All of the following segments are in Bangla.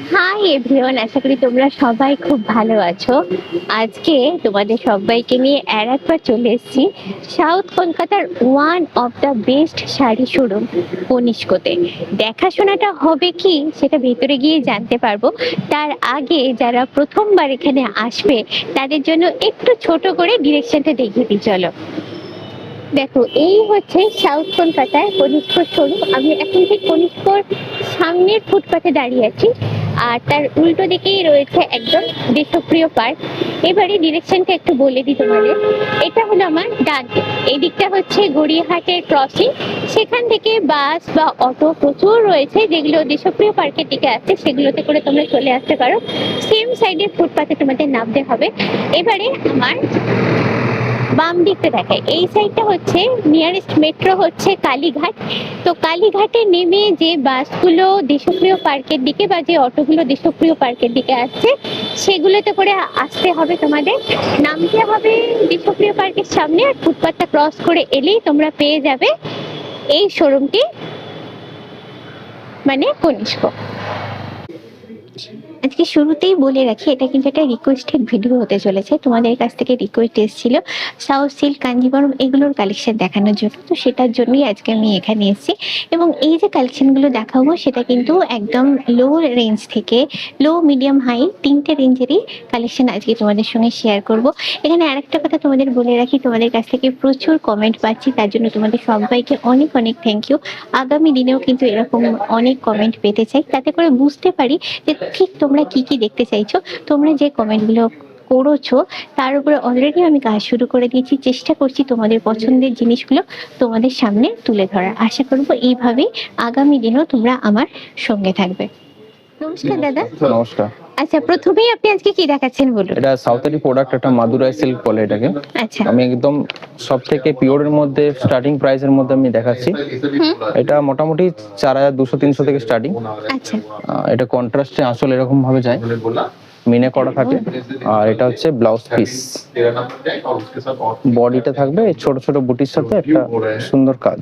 হাই এভরিওয়ান, আশা করি তোমরা সবাই খুব ভালো আছো। আজকে তোমাদের সবাইকে নিয়ে আর একবার চলে এসেছি সাউথ কলকাতার one of the best sari showroom কনিষ্কতে। দেখাশোনাটা হবে কি সেটা ভেতরে গিয়ে জানতে পারবো। তার আগে যারা প্রথমবার এখানে আসবে তাদের জন্য একটু ছোট করে ডিরেকশনটা দেখিয়ে দিই, চলো। দেখো, এই হচ্ছে সাউথ কলকাতায় কনিষ্ক শোরুম। আমি এখন ঠিক কনিষ্কর সামনের ফুটপাতে দাঁড়িয়ে আছি, আর তার উল্টো দিকেই রয়েছে একদম দেশপ্রিয় পার্ক। এবারে ডিরেকশনটা একটু বলে দিই তোমাদের। এটা হলো আমার ডান দিক, এই দিকটা হচ্ছে গড়িয়াহাটের ক্রসিং। সেখান থেকে বাস বা অটো প্রচুর রয়েছে, যেগুলো দেশপ্রিয় পার্কের দিকে আসছে সেগুলোতে করে তোমরা চলে আসতে পারো। সেম সাইডের ফুটপাতে তোমাদের নামতে হবে। এবারে আমার বাম দিকটা দেখায়, এই সাইডটা হচ্ছে নিয়ারেস্ট মেট্রো হচ্ছে কালীঘাট। তো কালীঘাটে নেমে যে বাসগুলো দেশপ্রিয় পার্কের দিকে বা যে অটোগুলো দেশপ্রিয় পার্কের দিকে আসছে সেগুলোতে করে আসতে হবে তোমাদের। নামতে হবে দেশপ্রিয় পার্কের সামনে, আর ফুটপাথটা ক্রস করে এলেই তোমরা পেয়ে যাবে এই শোরুমটি, মানে কনিষ্ক। আজকে শুরুতেই বলে রাখি, এটা কিন্তু একটা রিকোয়েস্টেড ভিডিও হতে চলেছে। তোমাদের কাছ থেকে রিকোয়েস্ট এসেছিল সাউথ সিল্ক, কাঞ্জিবরম এগুলোর কালেকশন দেখানোর জন্য, তো সেটার জন্যই আজকে আমি এখানে এসেছি। এবং এই যে কালেকশনগুলো দেখাবো সেটা কিন্তু একদম লো রেঞ্জ থেকে লো, মিডিয়াম, হাই তিনটে রেঞ্জেরই কালেকশন আজকে তোমাদের সঙ্গে শেয়ার করব। এখানে আরেকটা কথা তোমাদের বলে রাখি, তোমাদের কাছ থেকে প্রচুর কমেন্ট পাচ্ছি, তার জন্য তোমাদের সবাইকে অনেক অনেক থ্যাংক ইউ। আগামী দিনেও কিন্তু এরকম অনেক কমেন্ট পেতে চাই, তাতে করে বুঝতে পারি যে ঠিক তোমরা কি কি দেখতে চাইছো। তোমরা যে কমেন্টগুলো করেছো তার উপরে অলরেডি আমি কাজ শুরু করে দিয়েছি। চেষ্টা করছি তোমাদের পছন্দের জিনিসগুলো তোমাদের সামনে তুলে ধরার। আশা করবো এইভাবেই আগামী দিনেও তোমরা আমার সঙ্গে থাকবে। নমস্কার দাদা। নমস্কার। আচ্ছা, প্রথমেই আপনি আজকে কি দেখাচ্ছেন বলুন। এটা সাউথেরই প্রোডাক্ট, একটা মাদুরাই সিল্ক বলে এটাকে। আচ্ছা। আমি একদম সব থেকে পিওরের মধ্যে স্টার্টিং প্রাইসের মধ্যে আমি দেখাচ্ছি। এটা মোটামুটি 4200-300 থেকে স্টার্টিং। আচ্ছা। এটা কন্ট্রাস্টে আসলে এরকম ভাবে যায়, মিনে করা থাকে। আর এটা হচ্ছে ব্লাউজ পিস, বডিটা থাকবে ছোট ছোট বুটির সাথে একটা সুন্দর কাজ,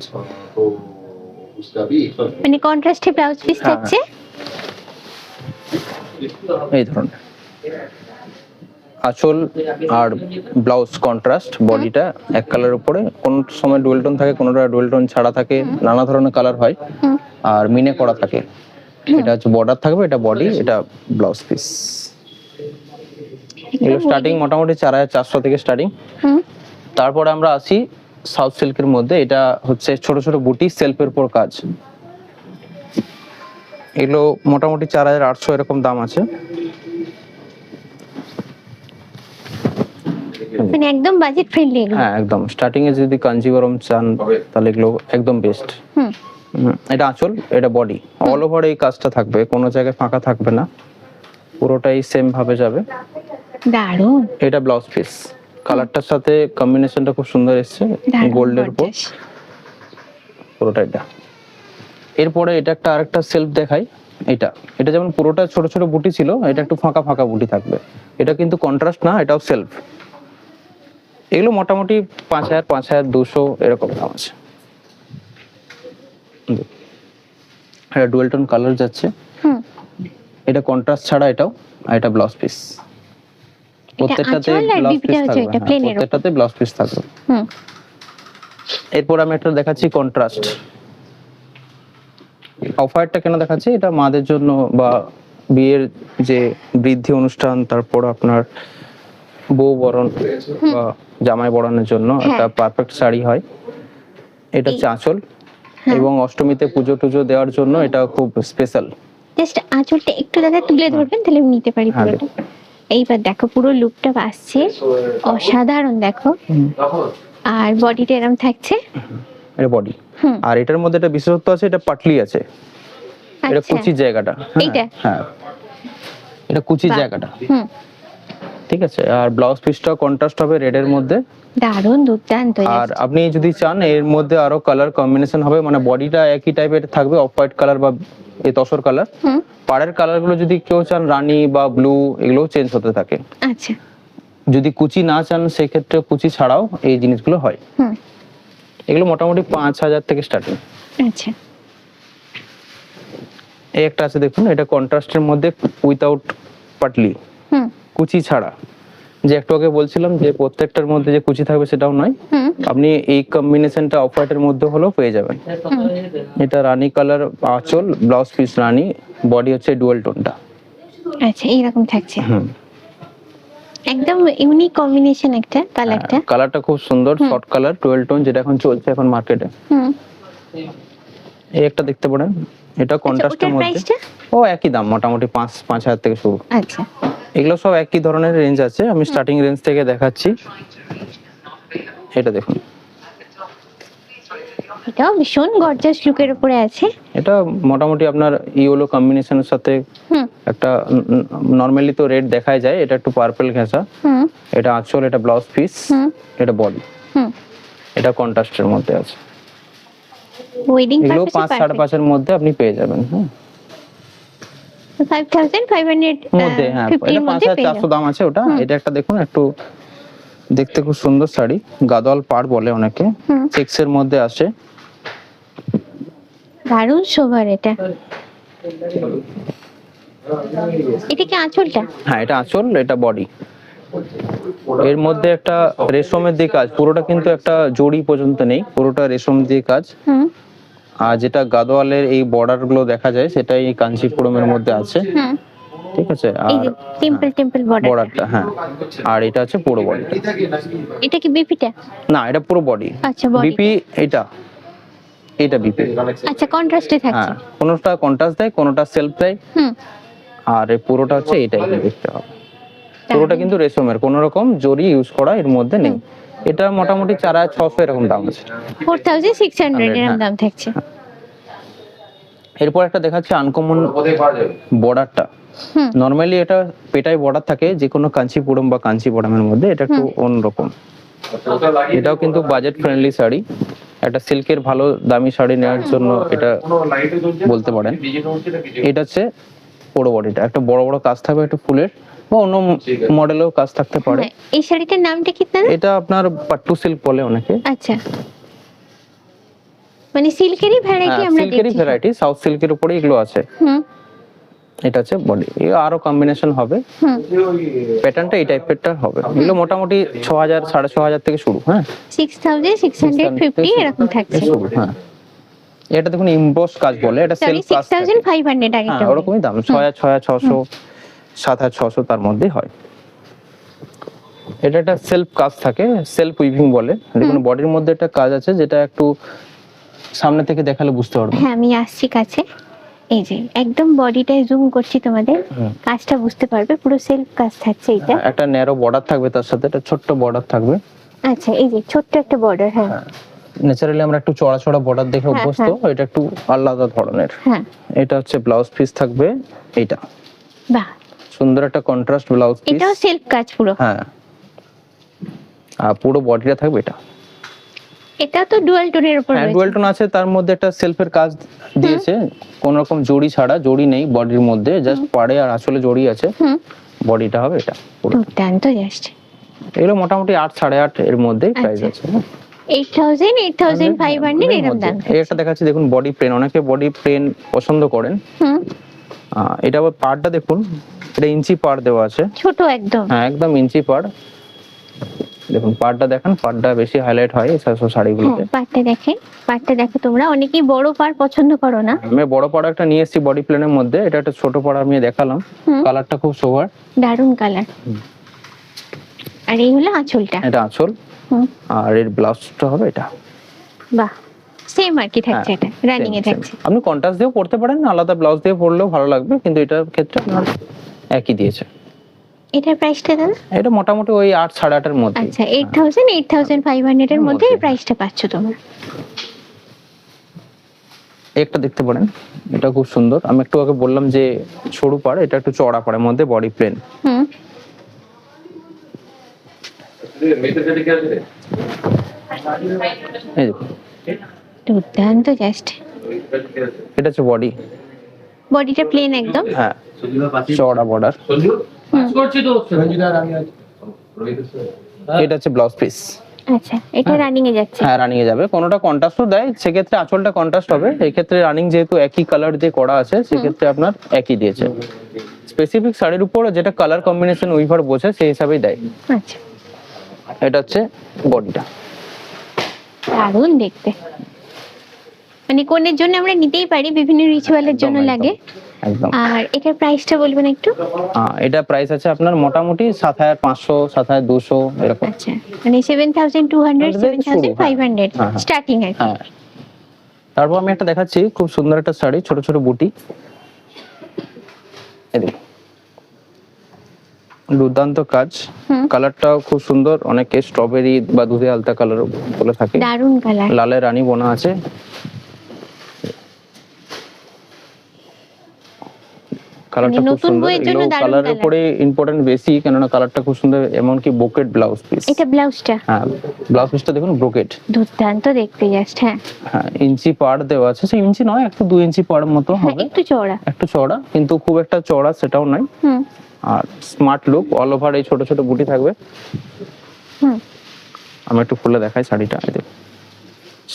মানে কন্ট্রাস্টে ব্লাউজ পিস থাকছে এই ধরনের। আঁচল আর ব্লাউজ কন্ট্রাস্ট, বডিটা এক কালারের উপরে, কোন সময় ডুয়েল টোন থাকে, কোনটা ডুয়েল টোন ছাড়া থাকে, নানা ধরনের কালার হয়। আর মিনে করা থাকে। এটা হচ্ছে বর্ডার থাকবে, এটা বডি, এটা ব্লাউজ পিস। এগুলো স্টার্টিং মোটামুটি 4400 থেকে স্টার্টিং। তারপরে আমরা আসি সাউথ সিল্কের মধ্যে। এটা হচ্ছে ছোট ছোট বুটি, সেলফের উপর কাজ। এগুলো মোটামুটি 4800 এরকম দাম আছে। মানে একদম বাজেট ফ্রেন্ডলি। হ্যাঁ, একদম। স্টার্টিং এ যদি কাঞ্জিবরম চান তাহলে এগুলো একদম বেস্ট। এটা আঁচল, এটা বডি, অল ওভার এই কাজটা থাকবে, কোনো জায়গায় ফাঁকা থাকবে না, পুরোটাই সেম ভাবে যাবে। দারুণ। এটা ব্লাউজ পিস, কালারটার সাথে কম্বিনেশনটা খুব সুন্দর এসেছে, গোল্ডের উপর পুরোটা। এটা এরপরে এটা একটা আরেকটা সেলফ দেখাই। এটা এটা যেমন পুরোটা ছোট ছোট বুটি ছিল, এটা একটু ফাঁকা ফাঁকা বুটি থাকবে। এটা কিন্তু কন্ট্রাস্ট না, এটাও সেলফ। এগুলো মোটামুটি 5000, 5200 এরকম দাম আছে। এটা ডুয়েল টোন কালার যাচ্ছে। এটা কন্ট্রাস্ট ছাড়া এটাও, আর এটা ব্লাউজ পিস। প্রত্যেকটাতে ব্লাউজ পিস থাকবে, প্রত্যেকটাতে ব্লাউজ পিস থাকবে। এরপর আমি একটা দেখাচ্ছি কন্ট্রাস্ট। অফ হোয়াইটটা কেন দেখাচ্ছি, এটা মাদের জন্য বা বিয়ের যে বৃদ্ধি অনুষ্ঠান, তারপর আপনার বউ বরণ বা জামাই বরণের জন্য একটা পারফেক্ট শাড়ি হয়। এটা হচ্ছে আঁচল, এবং অষ্টমীতে পুজো টুজো দেওয়ার জন্য এটা খুব স্পেশাল। জাস্ট আঁচলটা একটু দাদা তুলে ধরবেন, তাহলে আমি নিতে পারি পুরোটা। এইবার দেখো পুরো লুকটা আসছে, অসাধারণ। দেখো, আর বডিটা এরকম থাকছে, এটা বডি। আর এটার মধ্যে একটা বিশেষত্ব আছে, এটা পাটলি আছে। এটা কুচির জায়গাটা, হ্যাঁ এটা কুচির জায়গাটা, ঠিক আছে। আর ব্লাউজ পিসটা কন্ট্রাস্ট হবে রেড এর মধ্যে, দারুণ দুর্দান্ত। আর আপনি যদি চান এর মধ্যে আরো কালার কম্বিনেশন হবে, মানে বডিটা একই টাইপের থাকবে, অফ হোয়াইট কালার বা এই তসর কালার। পাড়ের কালার গুলো যদি কেউ চান রানী বা ব্লু, এগুলো চেঞ্জ হতে থাকে। আচ্ছা, যদি কুচি না চান সেক্ষেত্রে কুচি ছাড়াও এই জিনিসগুলো হয়। এগুলো মোটামুটি 5000 থেকে স্টার্টিং। আচ্ছা। এই একটা আছে দেখুন, এটা কন্ট্রাস্টের মধ্যে উইথাউট পাটলি, হুম কুচি ছাড়া। যে একটু আগে বলছিলাম যে প্রত্যেকটার মধ্যে যে কুচি থাকবে সেটাও নয়, হুম আপনি এই কম্বিনেশনটা অফ হোয়াইটের মধ্যে হলেও পেয়ে যাবেন। এটা রানী কালার, আঁচল, ব্লাউজ পিস রানী, বডি হচ্ছে ডুয়াল টোনটা। আচ্ছা এইরকম থাকছে, হুম, একদম ইউনিক কম্বিনেশন একটা কালারটা। কালারটা খুব সুন্দর, শর্ট কালার ডুয়াল টোন, যেটা এখন চলছে এখন মার্কেটে। হুম এই একটা দেখতে পারেন, এটা কন্ট্রাস্টের ওটার মধ্যে। প্রাইসটা? ও একই দাম, মোটামুটি 5,000 থেকে শুরু। আচ্ছা এগুলো সব একই ধরনের রেঞ্জ আছে, আমি স্টার্টিং রেঞ্জ থেকে দেখাচ্ছি। এটা দেখুন, এটাও ভীষণ গর্জাস লুকের উপরে আছে। এটা মোটামুটি আপনার ইয়েলো কম্বিনেশনের সাথে হুম একটা, নরমালি তো রেড দেখাই যায়, এটা একটু পার্পল ঘেঁষা। হুম এটা আঁচল, এটা ব্লাউজ পিস, হুম এটা বডি, হুম এটা কন্ট্রাস্টের মধ্যে আছে। ওয়েডিং এগুলো পারপাসে 5-5.5 মধ্যে আপনি পেয়ে যাবেন। হ্যাঁ 5500 মধ্যে, হ্যাঁ 50 এটা এর মধ্যে পেয়ে 5,400 দাম আছে ওটা। এটা একটা দেখুন, একটু দেখতে খুব সুন্দর শাড়ি, গাদোয়াল পাড় বলে অনেকে, হুম। চেক্সের মধ্যে আসে। দারুণ শোভার এটা। এটা কি আঁচলটা? হ্যাঁ এটা আঁচল, এটা বডি। এর মধ্যে একটা রেশমের দিয়ে কাজ, পুরোটা কিন্তু একটা জড়ি পর্যন্ত নেই, পুরোটা রেশম দিয়ে কাজ। হুম আর যেটা গাদোয়ালের এই বর্ডার গুলো দেখা যায় সেটাই এই কাঞ্চিপুরমের মধ্যে আছে। হুম ঠিক আছে, এই আর যে টেম্পল টেম্পল বর্ডার। বর্ডারটা, হ্যাঁ, আর এটা হচ্ছে পুরো বডি। এটা কি বিপিটা? না এটা পুরো বডি। আচ্ছা বডি। বিপি এটা, এটা বিপি। আচ্ছা কন্ট্রাস্টে থাকছে। হ্যাঁ, কোনোটা কন্ট্রাস্ট দেয়, কোনোটা সেলফ দেয়, হুম আর এই পুরোটা হচ্ছে এটাই দেখতে হবে। পুরোটা কিন্তু রেশমের, কোনো রকম জরি ইউজ করা এর মধ্যে নেই। এটা মোটামুটি 4,600 এরকম দাম আছে। 4600 এর দাম থাকছে। এরপর একটা দেখাচ্ছে আনকমন বর্ডারটা। হুম নরমালি এটা পেটাই বর্ডার থাকে যে কোনো কাঞ্চিপুরম বা কাঞ্চিপুরমের মধ্যে, এটা একটু অন্যরকম। এটাও কিন্তু বাজেট ফ্রেন্ডলি শাড়ি, একটা সিল্কের ভালো দামি শাড়ি নেওয়ার জন্য এটা বলতে পারেন। এটা হচ্ছে পুরো বডিটা, একটা বড় বড় কাজ থাকবে, একটা ফুলের বা অন্য মডেলেও কাজ থাকতে পারে। হ্যাঁ, এই শাড়িটার নামটা কি দাদা? এটা আপনার পাট্টু সিল্ক বলে অনেকে। আচ্ছা মানে সিল্কেরই ভ্যারাইটি আমরা সিল্কেরই দেখছি। ভ্যারাইটি, সাউথ সিল্কের উপরে এগুলো আছে। হুম এটা হচ্ছে বডি, আরো কম্বিনেশন হবে, হুম প্যাটার্নটা এই টাইপেরটা হবে। এগুলো মোটামুটি 6,000 6,500 থেকে শুরু। হ্যাঁ 6650 এরকম থাকছে। শুরু, হ্যাঁ। এটা দেখুন ইমবোস কাজ বলে, এটা সরি সেলফ কাজ থাকে। 6500 আগে হ্যাঁ ওরকমই দাম, 6,600 7,600 তার মধ্যেই হয়। এটা একটা সেলফ কাজ থাকে, সেলফ উইভিং বলে। দেখুন বডির মধ্যে একটা কাজ আছে, যেটা একটু সামনে থেকে দেখালে বুঝতে পারবেন। হ্যাঁ আমি আসছি কাছে, এই যে একদম বডিটায় জুম করছি তোমাদের, কাজটা বুঝতে পারবে, পুরো সেলফ কাজ থাকছে এটা। একটা ন্যারো বর্ডার থাকবে, তার সাথে একটা ছোট্ট বর্ডার থাকবে। আচ্ছা এই যে ছোট্ট একটা বর্ডার। হ্যাঁ ন্যাচারালি আমরা একটু চড়া চড়া বর্ডার দেখে অভ্যস্ত, এটা একটু আলাদা ধরনের। হ্যাঁ এটা হচ্ছে ব্লাউজ পিস থাকবে, এইটা বাহ, সুন্দর একটা কন্ট্রাস্ট ব্লাউজ পিস। এটাও সেলফ কাজ পুরো। হ্যাঁ, আর পুরো বডিটা থাকবে এটা। এটা তো ডুয়াল টোনের উপর হ্যাঁ রয়েছে। ডুয়াল টোন আছে, তার মধ্যে একটা সেলফের কাজ দিয়েছে, কোন রকম জড়ি ছাড়া, জড়ি নেই বডির মধ্যে, জাস্ট পাড়ে আর আসলে জড়ি আছে। হুম বডিটা হবে এটা পুরো। দুর্দান্ত জাস্ট। এগুলো মোটামুটি 8 8.5 এর মধ্যেই প্রাইস আছে। 8000 8500 এরকম দাম। এই একটা দেখাচ্ছি দেখুন, বডি প্লেন, অনেকে বডি প্লেন পছন্দ করেন। হুম এটা আবার পাড়টা দেখুন, এটা ইঞ্চি পাড় দেওয়া আছে। ছোট একদম। হ্যাঁ একদম ইঞ্চি পাড়, দেখুন পাড়টা দেখেন, পাড়টা বেশি হাইলাইট হয় এই শাড়িগুলোতে। হ্যাঁ পাটটা দেখো তোমরা, অনেকেই বড় পাড় পছন্দ করো না। আমি বড় পাড় একটা নিয়ে এসেছি বডি প্লেনের মধ্যে, এটা একটা ছোট পাড় আমি দেখালাম। কালারটা খুব সোবার, দারুন কালার। আর এই হলো আঁচলটা। এটা আঁচল, আর এর ব্লাউজটা হবে এটা। বাহ, সেম আর কি থাকছে, এটা রানিং এ থাকছে। আপনি কন্ট্রাস্ট দিয়েও পড়তে পারেন, আলাদা ব্লাউজ দিয়ে পরলেও ভালো লাগবে, কিন্তু এটার ক্ষেত্রে আপনার একই দিয়েছে। এটার প্রাইসটা দাদা? এটা মোটামুটি ওই 8 8.5 এর মধ্যে। আচ্ছা 8000 8500 এর মধ্যে এই প্রাইসটা পাচ্ছ তোমরা। একটা দেখতে পারেন, এটা খুব সুন্দর। আমি একটু আগে বললাম যে সরু পাড়, এটা একটু চওড়া পাড়ের মধ্যে, বডি প্লেন। হুম এই দেখুন, দুর্দান্ত জাস্ট। এটা হচ্ছে বডি, বডিটা প্লেন একদম। হ্যাঁ চওড়া বর্ডার। এটা হচ্ছে ব্লাউজ পিস। আচ্ছা, এটা রানিং এ যাচ্ছে। হ্যাঁ রানিং এ যাবে, কোনোটা কন্ট্রাস্টও দেয়, সেক্ষেত্রে আঁচলটা কন্ট্রাস্ট হবে। এই ক্ষেত্রে রানিং যেহেতু একই কালার দিয়ে করা আছে, সেক্ষেত্রে আপনার একই দিয়েছে। স্পেসিফিক শাড়ির উপর যেটা কালার কম্বিনেশন উইভার বোঝে সেই হিসাবেই দেয়। আচ্ছা, এটা হচ্ছে বডিটা, দারুণ দেখতে। মানে কনের জন্য আমরা নিতেই পারি, বিভিন্ন রিচুয়ালের জন্য লাগে। একদম। আর এটার প্রাইসটা বলবেন একটু? এটা প্রাইস আছে আপনার মোটামুটি 7500, 7200 এরকম। আচ্ছা, মানে 7200, 7500 হ্যাঁ, হ্যাঁ। স্টার্টিং আর কি। হ্যাঁ, তারপর আমি একটা দেখাচ্ছি খুব সুন্দর একটা শাড়ি, ছোট ছোট বুটি, এই দেখুন, দুর্দান্ত কাজ। কালারটাও খুব সুন্দর, অনেকে স্ট্রবেরি বা দুধে আলতা কালার বলে থাকে। দারুণ কালার। লালে রানী বোনা আছে। কালারটা খুব নতুন সুন্দর, বইয়ের জন্য এগুলো দারুণ কালারের কালার। উপরে ইম্পর্টেন্ট বেশি, কেননা কালারটা খুব সুন্দর। এমনকি ব্রোকেট ব্লাউজ পিস। এটা ব্লাউজটা? হ্যাঁ, ব্লাউজ পিসটা দেখুন ব্রোকেট। দুর্দান্ত দেখতে জাস্ট। হ্যাঁ, হ্যাঁ, ইঞ্চি পাড় দেওয়া আছে, সেই ইঞ্চি নয়, একটু 2 ইঞ্চি পাড় মতো হ্যাঁ, হবে। একটু চওড়া। একটু চওড়া, কিন্তু খুব একটা চওড়া সেটাও নয়। আর স্মার্ট লুক, অল ওভার এই ছোট ছোট বুটি থাকবে। আমি একটু খুলে দেখাই শাড়িটা।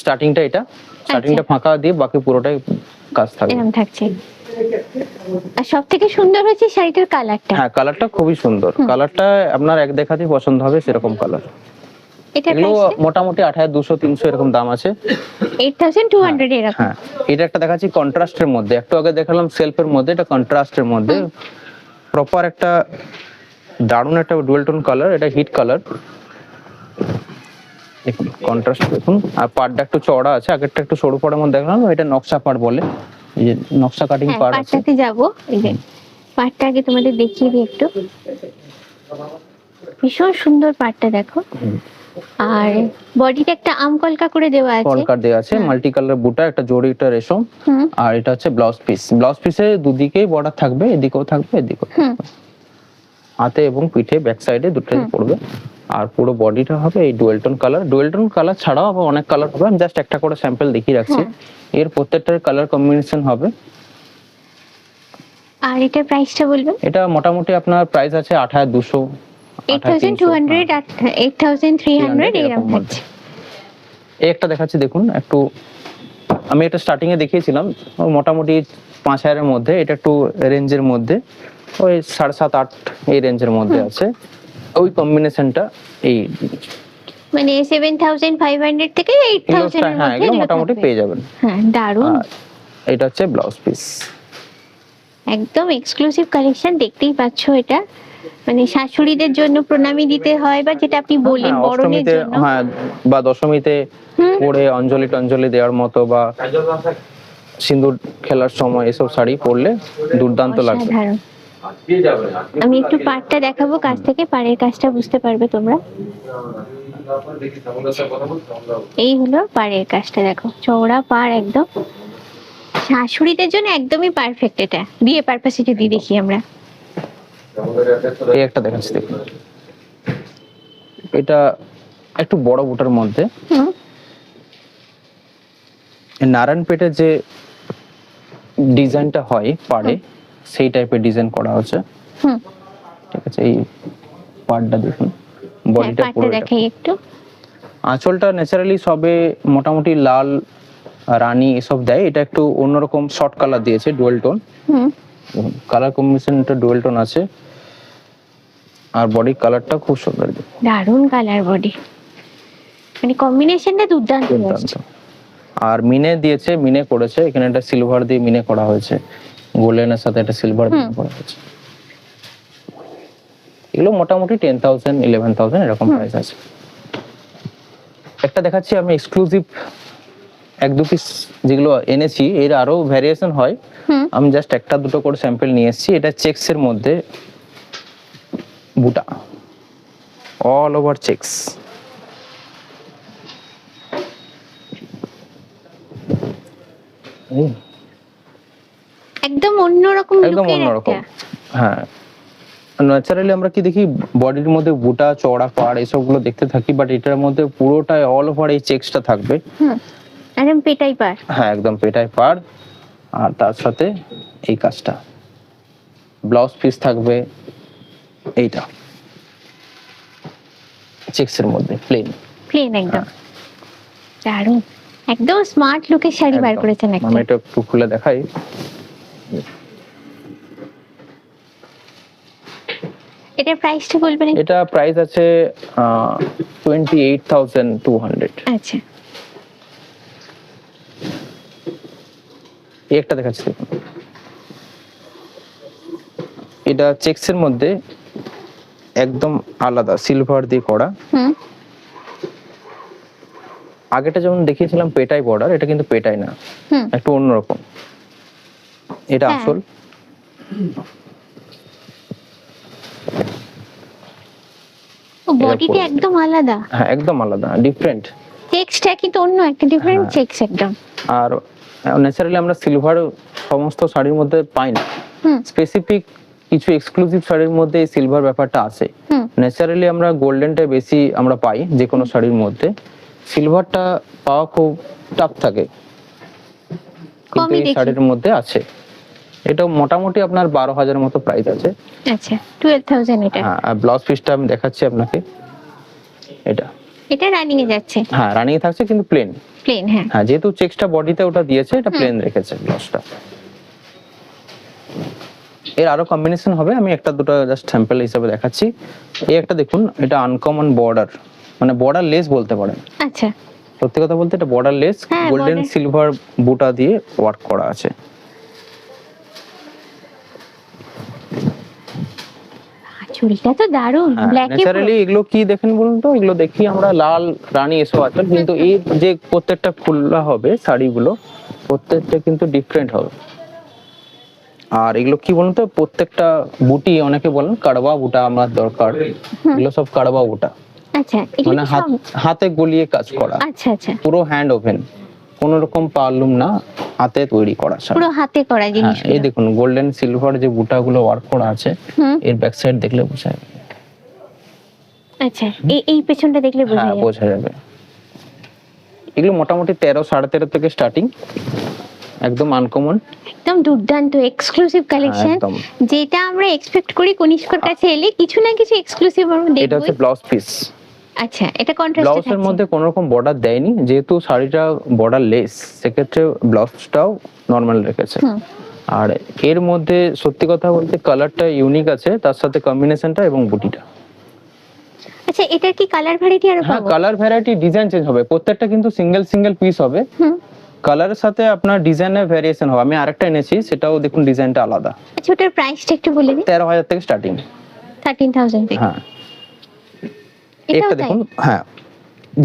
স্টার্টিংটা এটা, স্টার্টিংটা ফাঁকা দিয়ে বাকি পুরোটাই কাজ থাকবে। এরকম থাকছে। আর সবথেকে সুন্দর হচ্ছে শাড়িটার কালারটা। হ্যাঁ, কালারটা খুবই সুন্দর। কালারটা আপনার এক দেখাতেই পছন্দ হবে সেরকম কালার। এটা এগুলো মোটামুটি 8200, 300 এরকম দাম আছে। 8200 এরকম। হ্যাঁ, এটা একটা দেখাচ্ছি কন্ট্রাস্টের মধ্যে। একটু আগে দেখালাম সেলফের মধ্যে, এটা কন্ট্রাস্টের মধ্যে। প্রপার একটা দারুণ একটা ডুয়াল টোন কালার, এটা হিট কালার। দেখুন কন্ট্রাস্ট দেখুন, আর পাড়টা একটু চওড়া আছে, আগেরটা একটু সরু পাড়ের মধ্যে দেখলাম, এটা নকশা পাড় বলে। এই যে নকশা কাটিং পাড় আছে। পাড়টাতে যাব, এই যে পাড়টা আগে তোমাদের দেখিয়ে দিই একটু। ভীষণ সুন্দর পাড়টা দেখো। আর বডিটা একটা আমকলকা করে দেওয়া আছে, কলকার দেওয়া আছে, মাল্টি কালার বুটা, একটা জড়িটা রেশম। আর এটা হচ্ছে ব্লাউজ পিস। ব্লাউজ পিসে দুদিকেই বর্ডার থাকবে, এদিকেও থাকবে এদিকেও। হাতে এবং পিঠে ব্যাক সাইডে দুটোই পড়বে। আর পুরো বডিটা হবে এই dual tone colour. Dual tone colour ছাড়াও আবার অনেক কালার হবে, আমি জাস্ট একটা করে স্যাম্পল দেখিয়ে রাখছি। এর প্রত্যেকটার কালার কম্বিনেশন হবে। আর এটার প্রাইসটা বলবেন? এটা মোটামুটি আপনার প্রাইস আছে 8200, 8200, 8300 এরকম থাকছে। এই একটা দেখাচ্ছি দেখুন, একটু আমি এটা স্টার্টিং এ দেখিয়েছিলাম মোটামুটি 5000 এর মধ্যে। এটা একটু রেঞ্জের মধ্যে, ওই 7.5 8 এই রেঞ্জের মধ্যে আছে। ওই কম্বিনেশনটা এই মানে 7500 থেকে 8000 এর হ্যাঁ, মধ্যে এগুলো মোটামুটি পেয়ে যাবেন। হ্যাঁ, দারুণ। এটা হচ্ছে ব্লাউজ পিস, একদম এক্সক্লুসিভ কালেকশন। দেখতেই পাচ্ছ, এটা মানে শাশুড়িদের জন্য প্রণামী দিতে হয়, বা যেটা আপনি বললেন বরণের জন্য, হ্যাঁ, বা দশমীতে পরে অঞ্জলি টঞ্জলি দেওয়ার মতো, বা সিঁদুর খেলার সময় এসব শাড়ি পরলে দুর্দান্ত লাগবে। অসাধারণ। আমি একটু পাড়টা দেখাবো কাছ থেকে, পাড়ের কাজটা বুঝতে পারবে তোমরা। এই হলো পাড়ের কাজটা, দেখো চওড়া পাড় একদম। শাশুড়িদের জন্য একদমই পারফেক্ট। এটা বিয়ে পারপাসে যদি দেখি আমরা। এই একটা দেখাচ্ছি দেখুন, এটা একটু বড় বুটার মধ্যে নারায়ণপেটের যে ডিজাইনটা হয় পাড়ে, সেই টাইপের ডিজাইন করা হচ্ছে। ঠিক আছে, এই পাড়টা দেখুন, বডিটা পুরো দেখাই একটু। আঁচলটা ন্যাচারালি সবে মোটামুটি লাল রানী এসব দেয়, এটা একটু অন্যরকম শর্ট কালার দিয়েছে, ডুয়াল টোন। কালার কম্বিনেশনটা ডুয়াল টোন আছে। আর বডি কালারটা খুব সুন্দর, দারুণ কালার বডি, মানে কম্বিনেশনটা দুর্দান্ত। আর মিনে দিয়েছে, মিনে করেছে এখানে, একটা সিলভার দিয়ে মিনে করা হয়েছে, গোল্ডেনের সাথে একটা সিলভার দিয়ে করা হয়েছে। এগুলো মোটামুটি 10,000, 11,000 এরকম প্রাইস আছে। একটা দেখাচ্ছি আমি এক্সক্লুসিভ, এক দু পিস যেগুলো এনেছি, এর আরো ভ্যারিয়েশন হয়। আমি জাস্ট একটা দুটো করে স্যাম্পল নিয়ে এসেছি। এটা চেকস এর মধ্যে বুটা, অল ওভার চেকস। একদম অন্যরকম, একদম অন্যরকম। হ্যাঁ, ন্যাচারালি আমরা কি দেখি বডির মধ্যে বুটা চওড়া পাড় এসবগুলো দেখতে থাকি, বাট এটার মধ্যে পুরোটাই অল ওভার এই চেকসটা থাকবে। একদম পেটাই পাড়। হ্যাঁ, একদম পেটাই পাড়। আর তার সাথে এই কাজটা, ব্লাউজ পিস থাকবে এইটা চেকসের মধ্যে প্লেন। প্লেন একদম, দারুণ, একদম স্মার্ট লুকের শাড়ি বার একদম। করেছেন আমি একটা। এটা একটু খুলে দেখাই। এটার প্রাইসটা বলবেন একটু? এটা প্রাইস আছে 28,200। আচ্ছা, এই একটা দেখাচ্ছি দেখুন, এটা চেকস এর মধ্যে একদম আলাদা সিলভার দিয়ে করা। হুম, আগেটা যেমন দেখিয়েছিলাম পেটাই বর্ডার, এটা কিন্তু পেটাই না, হুম, একটু অন্যরকম। এটা হ্যাঁ। আসল। ও বডিটা পরে- একদম আলাদা, হ্যাঁ একদম আলাদা, ডিফারেন্ট। চেকসটা কিন্তু অন্য একটা ডিফারেন্ট হ্যাঁ। চেকস একদম। আর ন্যাচারালি আমরা সিলভার সমস্ত শাড়ির মধ্যে পাই না, হুম, স্পেসিফিক কিছু এক্সক্লুসিভ শাড়ির মধ্যে এই সিলভার ব্যাপারটা আছে। হুম, ন্যাচারালি আমরা গোল্ডেনটা বেশি আমরা পাই যে কোনো শাড়ির মধ্যে, সিলভারটা পাওয়া খুব টাফ থাকে, কিন্তু কমই এই দেখি। শাড়ির মধ্যে আছে। এটা মোটামুটি আপনার 12,000 মতো প্রাইস আছে। আচ্ছা, 12,000 এটা। হ্যাঁ, আর ব্লাউজ পিসটা আমি দেখাচ্ছি আপনাকে। এটা এটা রানিং এ যাচ্ছে, হ্যাঁ রানিং থাকছে কিন্তু প্লেন। প্লেন, হ্যাঁ। হ্যাঁ, যেহেতু চেকসটা বডিতে ওটা দিয়েছে, এটা প্লেন রেখেছে ব্লাউজটা। এর আরো কম্বিনেশন হবে, আমি একটা দুটো জাস্ট স্যাম্পল হিসেবে দেখাচ্ছি। এই একটা দেখুন, এটা আনকমন বর্ডার, মানে বর্ডার লেস বলতে পারেন। আচ্ছা, সত্যি কথা বলতে এটা বর্ডার লেস, হ্যাঁ, গোল্ডেন border। সিলভার বুটা দিয়ে ওয়ার্ক করা আছে। চুড়িটা তো দারুণ, ব্ল্যাকে ন্যাচারালি এগুলো কি দেখেন বলুন তো, এগুলো দেখি আমরা লাল রানী এসব আছে, কিন্তু এই যে প্রত্যেকটা খোলা হবে শাড়িগুলো, প্রত্যেকটা কিন্তু ডিফারেন্ট হবে। আর এগুলো কি বলুন তো, প্রত্যেকটা বুটি অনেকে বলেন কাড়বা বুটা আমার দরকার, এগুলো সব কাড়বা বুটা, আচ্ছা, এগুলো মানে কি সব? হাতে গলিয়ে কাজ করা, আচ্ছা, আচ্ছা, পুরো হ্যান্ড ওভেন, কোন রকম পারলুম না, হাতে তৈরি করা শাড়ি। পুরো হাতে করা হ্যাঁ, জিনিস। এই দেখুন গোল্ডেন সিলভার যে বুটাগুলো ওয়ার্ক করা আছে, হুম, এর ব্যাক সাইড দেখলে বোঝা যাবে। আচ্ছা, এই পেছনটা দেখলে বোঝা হ্যাঁ যায়। বোঝা যাবে। এগুলো মোটামুটি 13, 13.5 থেকে স্টার্টিং, একদম আনকমন। একদম দুর্দান্ত এক্সক্লুসিভ কালেকশন, একদম। যেটা আমরা এক্সপেক্ট করি কনিষ্কর কাছে এলে কিছু না কিছু এক্সক্লুসিভ আমরা এটা দেখবো। হচ্ছে ব্লাউজ পিস। আচ্ছা, এটা কন্ট্রাস্টে ব্লাউজের থাকছে। মধ্যে কোনো রকম বর্ডার দেয়নি, যেহেতু শাড়িটা বর্ডার লেস, সেক্ষেত্রে ব্লাউজটাও নর্মাল রেখেছে। হুম, আর এর মধ্যে সত্যি কথা বলতে কালারটা ইউনিক আছে, তার সাথে কম্বিনেশনটা এবং বুটিটা। আচ্ছা, এটার কি কালার ভ্যারাইটি আরো হ্যাঁ, পাবো? কালার ভ্যারাইটি, ডিজাইন চেঞ্জ হবে, প্রত্যেকটা কিন্তু সিঙ্গেল সিঙ্গেল পিস হবে। হুম, কালারের সাথে আপনার ডিজাইনের ভ্যারিয়েশন হবে। আমি আরেকটা এনেছি, সেটাও দেখুন ডিজাইনটা আলাদা। আচ্ছা, ওটার প্রাইসটা একটু বলে দিন। 13,000 থেকে স্টার্টিং। 13,000 থেকে। হ্যাঁ, এটাও একটা তাই? দেখুন। হ্যাঁ,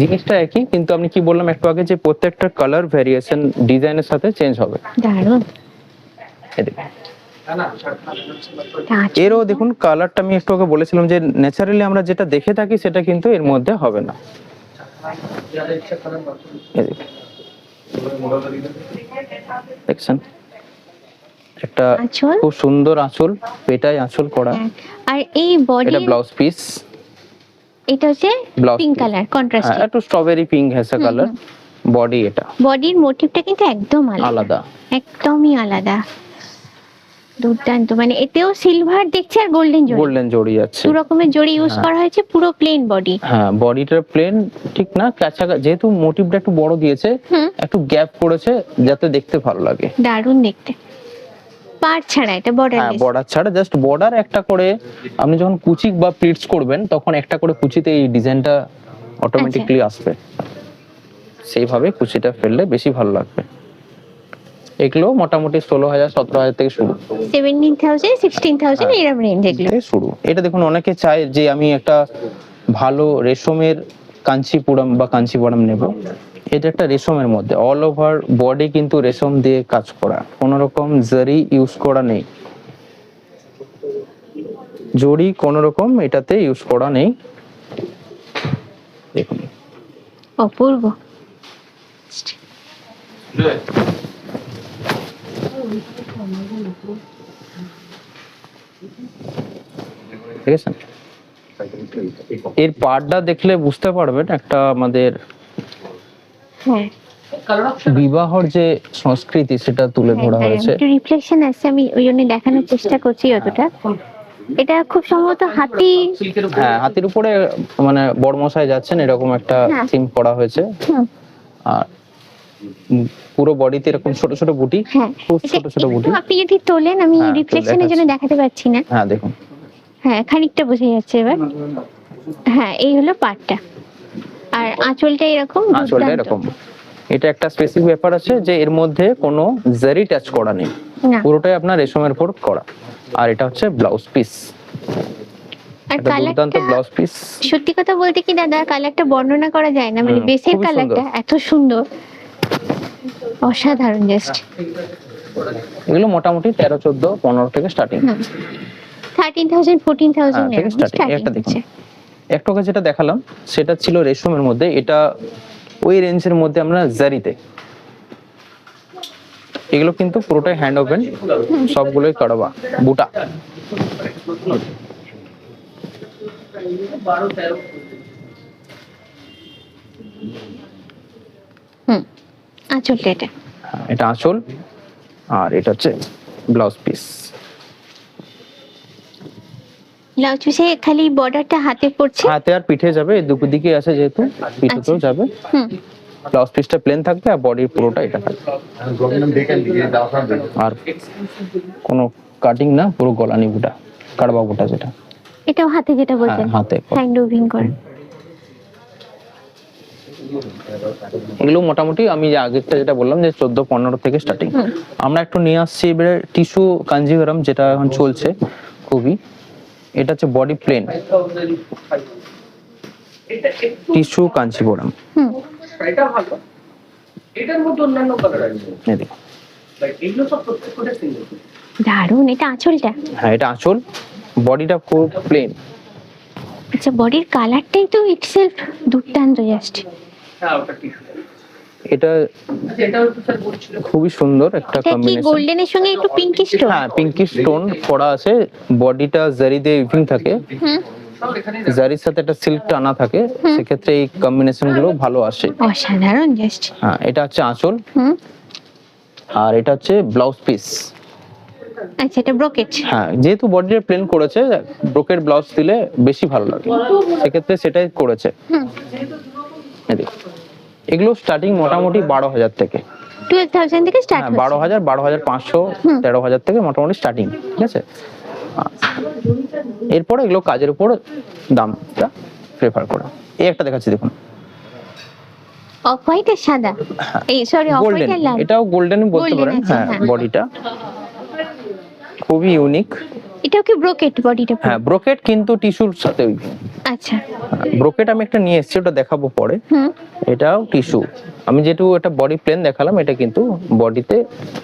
জিনিসটা একই, কিন্তু আমি কি বললাম একটু আগে, যে প্রত্যেকটা কালার ভ্যারিয়েশন ডিজাইনের সাথে চেঞ্জ হবে। দারুণ। এই দেখুন। আচ্ছা, এরও দেখুন কালারটা, আমি একটু আগে বলেছিলাম যে ন্যাচারালি আমরা যেটা দেখে থাকি সেটা কিন্তু এর মধ্যে হবে না। এই দেখুন। দেখছেন, একটা আঁচল? খুব সুন্দর আঁচল, পেটায় আঁচল করা। হ্যাঁ, আর এই বডি, এটা ব্লাউজ পিস। এটা হচ্ছে ব্লাউজ পিঙ্ক piece। কালার কন্ট্রাস্টে। হ্যাঁ, একটু স্ট্রবেরি পিঙ্ক হ্যাসা কালার। বডি এটা বডির মোটিভটা কিন্তু একদম আলাদা। একদমই আলাদা, দুর্দান্ত। মানে এতেও সিলভার দেখছে আর গোল্ডেন জড়ি, গোল্ডেন জড়ি আছে। দু রকমের জড়ি ইউজ করা হয়েছে, পুরো প্লেন বডি। হ্যাঁ, বডিটা প্লেন ঠিক না, যেহেতু মোটিভটা একটু বড় দিয়েছে, হুম, একটু গ্যাপ করেছে যাতে দেখতে ভালো লাগে। দারুণ দেখতে। পার ছাড়া এটা বর্ডার হ্যাঁ, বর্ডার ছাড়া, জাস্ট বর্ডার একটা করে, আপনি যখন কুচি বা প্লিটস করবেন তখন একটা করে কুচিতে এই ডিজাইনটা অটোমেটিকলি আসবে, সেইভাবে কুচিটা ফেললে বেশি ভালো লাগবে। এগুলো মোটামুটি 16,000, 17,000 থেকে শুরু। 17,000, 16,000 এরকম রেঞ্জ এগুলো। থেকে শুরু। এটা দেখুন, অনেকে চায় যে আমি একটা ভালো রেশমের কাঞ্চিপুরম বা কাঞ্চিপুরম নেব। এটা একটা রেশমের মধ্যে অল ওভার বডি কিন্তু রেশম দিয়ে কাজ করা, কোনো রকম জরি ইউজ করা নেই, জড়ি কোনো রকম এটাতে ইউজ করা নেই। দেখুন অপূর্ব। ঠিক আছে, এর পার্টটা দেখলে বুঝতে পারবেন একটা আমাদের হ্যাঁ, বিবাহর যে সংস্কৃতি সেটা তুলে ধরা হয়েছে। একটু রিফ্লেকশন আছে, আমি ওই জন্য দেখানোর চেষ্টা করছি অতটা। এটা খুব সম্ভবত হাতি। হ্যাঁ, হাতির উপরে মানে বড়মশাই যাচ্ছেন এরকম একটা হ্যাঁ। থিম করা হয়েছে। হুম, আর পুরো বডিতে এরকম ছোট ছোট বুটি, হ্যাঁ খুব এটা ছোট ছোট বুটি। একটু আপনি যদি তোলেন, আমি হ্যাঁ, তো রিফ্লেকশনের জন্য দেখাচ্ছি। দেখাতে পাচ্ছি না। হ্যাঁ দেখুন, হ্যাঁ, খানিকটা বোঝা যাচ্ছে এবার। হ্যাঁ, এই হলো পাটটা, আর আঁচলটা এরকম আঁচলটা দুর্দান্ত। এরকম। এটা একটা স্পেসিফিক ব্যাপার আছে যে এর মধ্যে কোনো জারি টাচ করা নেই, না, পুরোটাই আপনার রেশমের উপর করা। আর এটা হচ্ছে ব্লাউজ পিস, আর এটা দুর্দান্ত কালারটা, ব্লাউজ পিস। সত্যি কথা বলতে কি দাদা, কালারটা বর্ণনা করা যায় না, মানে বেসের খুবই কালারটা এত সুন্দর, অসাধারণ জাস্ট। এগুলো মোটামুটি 13, 14, 15 থেকে স্টার্টিং। 13,000 14,000 থেকে starting। একটা দেখুন, একটু আগে যেটা দেখালাম সেটা ছিল রেশমের মধ্যে, এটা ওই রেঞ্জের মধ্যে আমরা জারিতে। এগুলো কিন্তু পুরোটাই হ্যান্ড ওপেন, সবগুলোই কারবা বুটা। আঁচলটা এটা, এটা আঁচল, আর এটা হচ্ছে ব্লাউজ পিস। ব্লাউজ পিসে খালি বর্ডারটা হাতে পড়ছে। হাতে আর পিঠে যাবে, এই দুটো দিকে আছে যেহেতু, পিঠেতেও যাবে। হুম, ব্লাউজ পিসটা প্লেন থাকবে আর বডির পুরোটা এটা থাকবে। আর কোনো কাটিং না, পুরো গলানি বুটা, কারবা বুটা যেটা। এটাও হাতে, যেটা বলছেন হাতে করা। হ্যান্ড উইভিং করে। এগুলো মোটামুটি আমি যে আগেরটা যেটা বললাম যে 14-15 থেকে স্টার্টিং। আমরা একটু নিয়ে আসছি এবারে টিস্যু কাঞ্জিভারাম, যেটা এখন চলছে খুবই। এটা হচ্ছে বডি প্লেন টিস্যু কাঞ্জিভারাম। হুম, এটা ভালো, এটার মধ্যে অন্যান্য কালার আছে, এই দেখুন। এগুলো সব প্রত্যেকটা সিঙ্গেল। দারুণ। এটা আঁচলটা, হ্যাঁ এটা আঁচল, বডিটা খুব প্লেন। আচ্ছা, বডির কালারটাই তো ইটসেলফ দুর্দান্ত জাস্ট। হ্যাঁ, ওটা টিস্যু। এটা এটাও তো স্যার বলছিল খুবই সুন্দর একটা এটা কি কম্বিনেশন। গোল্ডেনের সঙ্গে একটু পিঙ্কিশ টোন? হ্যাঁ, পিঙ্কিশ টোন করা আছে, বডিটা জারি দিয়ে উইভিং থাকে, হুম, সব এখানে জারির সাথে একটা সিল্ক টানা থাকে, সেক্ষেত্রে এই কম্বিনেশন গুলো ভালো আসে। অসাধারণ জাস্ট। হ্যাঁ, এটা হচ্ছে আঁচল, হুম, আর এটা হচ্ছে ব্লাউজ পিস। আচ্ছা, এটা ব্রোকেট। হ্যাঁ, যেহেতু বডিটা প্লেন করেছে, ব্রোকেট ব্লাউজ দিলে বেশি ভালো লাগে, সেক্ষেত্রে সেটাই করেছে। হুম, এই দেখুন। এগুলো স্টার্টিং মোটামুটি 12,000 থেকে। 12,000 থেকে স্টার্ট হ্যাঁ, হচ্ছে। 12,000, 12,500, 13,000 থেকে মোটামুটি স্টার্টিং, ঠিক আছে। এরপরে এগুলো কাজের উপর দামটা প্রেফার করে। এই একটা দেখাচ্ছি দেখুন, অফ হোয়াইট আর সাদা, এই সরি, অফ গোল্ডেন, হোয়াইট আর লাল। এটাও গোল্ডেন বলতে Golden পারেন। আছে, হ্যাঁ, হ্যাঁ। বডিটা খুবই ইউনিক। এটাও কি ব্রোকেট বডিটা? হ্যাঁ, ব্রোকেট কিন্তু টিস্যুর সাথে। আচ্ছা। ব্রোকেট আমি একটা নিয়ে এসেছি, ওটা দেখাবো পরে। হুম, এটাও টিস্যু। আমি যেটু এটা বডি প্লেন দেখালাম, এটা কিন্তু বডিতে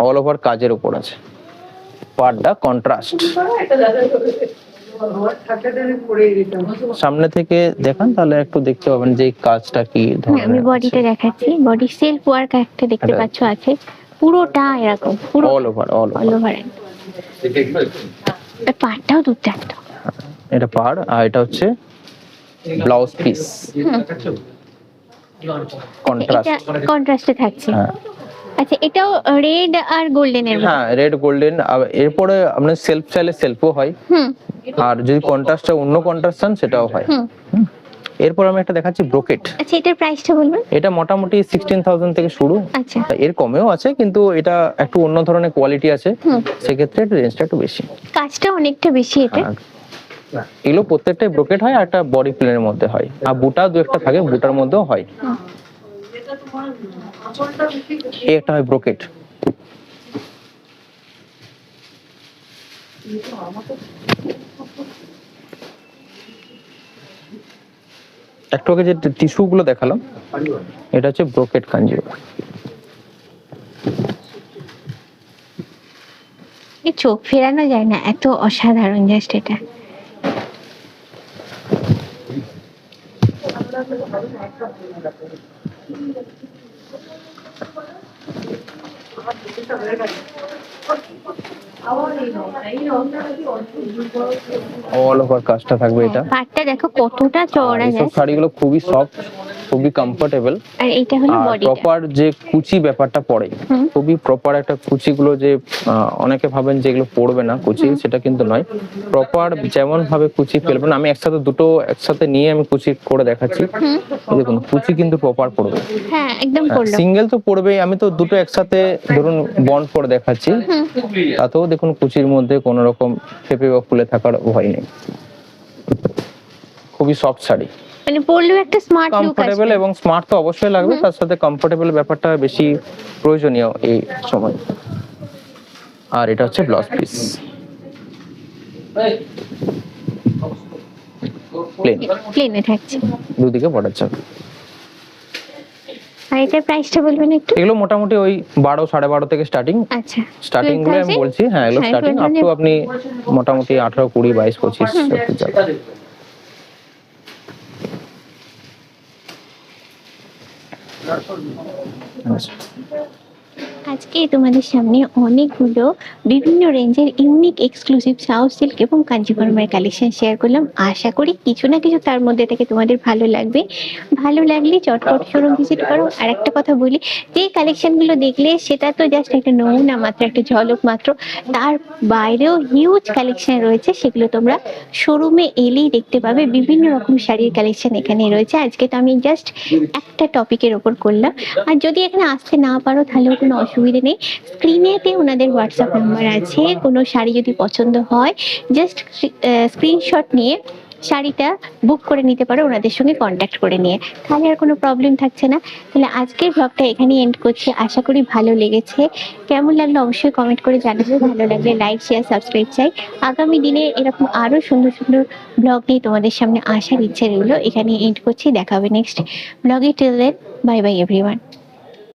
অল ওভার কাজের উপর আছে, পার্টটা কন্ট্রাস্ট। এটা দাদা আমার ঠাকুরটা পড়ে দিতাম। সামনে থেকে দেখান তাহলে একটু দেখতে পাবেন যে এই কাজটা কি আমি ধরনের। বডিটা দেখাচ্ছি। বডি সেলফ ওয়ার্ক একটা দেখতে এটা- পাচ্ছ আছে, পুরোটা এরকম, পুরো অল ওভার অল ওভার। পাটটাও দুর্দান্ত। এটা পাড়, আর এটা হচ্ছে ব্লাউজ পিস, কন্ট্রাস্ট। এটা কন্ট্রাস্টে থাকছে। হ্যাঁ আচ্ছা, এটাও রেড আর গোল্ডেনের। হ্যাঁ, রেড গোল্ডেন। এরপরে আপনার সেলফ চাইলে সেলফও হয়, হুম, আর যদি কন্ট্রাস্টটা অন্য কন্ট্রাস্ট চান সেটাও হয়। হুম। এরপর আমি একটা দেখাচ্ছি ব্রোকেট। আচ্ছা, এটার প্রাইসটা বলবেন? এটা মোটামুটি 16,000 থেকে শুরু, আচ্ছা। এর কমেও আছে, কিন্তু এটা একটু অন্য ধরনের কোয়ালিটি আছে, হুম। সেক্ষেত্রে একটু রেঞ্জটা একটু বেশি। কাজটা অনেকটা বেশি এটা। আর এগুলো প্রত্যেকটাই ব্রোকেট হয়, আর একটা বডি প্লেনের মধ্যে হয়, আর বুটা দু একটা থাকে, বুটার মধ্যেও হয়। এই একটা হয় ব্রোকেট। একটু আগে যে টিস্যু গুলো দেখালাম, এটা হচ্ছে ব্রোকেট কাঞ্জিভারাম। এই চোখ ফেরানো যায় না, এত অসাধারণ জাস্ট এটা। অল ওভার কাজটা থাকবে এটা। পাটটা দেখো কতটা আর চওড়া এইসব জাস্ট। শাড়িগুলো খুবই সফট, খুবই কমফোর্টেবল। আর এটা হলো আর বডিটা। প্রপার যে কুচি ব্যাপারটা পড়ে, হুম। খুবই প্রপার একটা কুচিগুলো যে অনেকে ভাবেন যে এগুলো পড়বে না কুচি, সেটা কিন্তু নয়। প্রপার যেমন ভাবে কুচি ফেলবেন, আমি দুটো একসাথে নিয়ে আমি কুচি করে দেখাচ্ছি। এই দেখুন কুচি কিন্তু প্রপার পড়বে। হ্যাঁ একদম করলো। সিঙ্গেল তো পড়বেই, আমি তো দুটো একসাথে ধরুন বন্ড করে দেখাচ্ছি, তাতেও দেখুন কুচির মধ্যে কোনো রকম ফেপে বা ফুলে থাকার ভয় নেই। খুবই সফট শাড়ি, মানে পরলেও একটা স্মার্ট লুক কমফোর্টেবল আসবে। এবং স্মার্ট তো অবশ্যই লাগবে, তার সাথে কমফোর্টেবল ব্যাপারটা বেশি প্রয়োজনীয় এই সময়। আর এটা হচ্ছে ব্লাউজ পিস, প্লেন, প্লেনে থাকছে। দুদিকে বর্ডার যাবে। আর এটার প্রাইসটা বলবেন একটু? এগুলো মোটামুটি ওই 12-12.5 থেকে স্টার্টিং। আচ্ছা, স্টার্টিং গুলো আমি 12,000? বলছি, হ্যাঁ এগুলো হ্যাঁ, স্টার্টিং, আপ 12,000 টু আপনি মোটামুটি 18, 20, 22, 25 যাবে। আচ্ছা। আজকে তোমাদের সামনে অনেকগুলো বিভিন্ন রেঞ্জের ইউনিক এক্সক্লুসিভ সাউথ সিল্ক এবং কাঞ্জিভরমের কালেকশন শেয়ার করলাম। আশা করি কিছু না কিছু তার মধ্যে থেকে তোমাদের ভালো লাগবে। ভালো লাগলে চটপট শোরুম ভিজিট করো। আর একটা কথা বলি, যে কালেকশনগুলো দেখলে সেটা তো জাস্ট একটা নমুনা মাত্র, একটা ঝলক মাত্র। তার বাইরেও হিউজ কালেকশন রয়েছে, সেগুলো তোমরা শোরুমে এলেই দেখতে পাবে। বিভিন্ন রকম শাড়ির কালেকশন এখানে রয়েছে। আজকে তো আমি জাস্ট একটা টপিকের ওপর করলাম। আর যদি এখানে আসতে না পারো তাহলেও কোনো অসুবিধে নেই, স্ক্রিনেতে ওনাদের হোয়াটসঅ্যাপ নাম্বার আছে। কোনো শাড়ি যদি পছন্দ হয় জাস্ট স্ক্রিনশট নিয়ে শাড়িটা বুক করে নিতে পারো ওনাদের সঙ্গে কন্ট্যাক্ট করে নিয়ে, তাহলে আর কোনো প্রবলেম থাকছে না। তাহলে আজকের ব্লগটা এখানেই এন্ড করছি। আশা করি ভালো লেগেছে। কেমন লাগলো অবশ্যই কমেন্ট করে জানাবে। ভালো লাগলে লাইক, শেয়ার, সাবস্ক্রাইব চাই। আগামী দিনে এরকম আরও সুন্দর সুন্দর ব্লগ নিয়ে তোমাদের সামনে আসার ইচ্ছে রইলো। এখানে এন্ড করছি, দেখা হবে নেক্সট ব্লগে। Till then, bye bye everyone.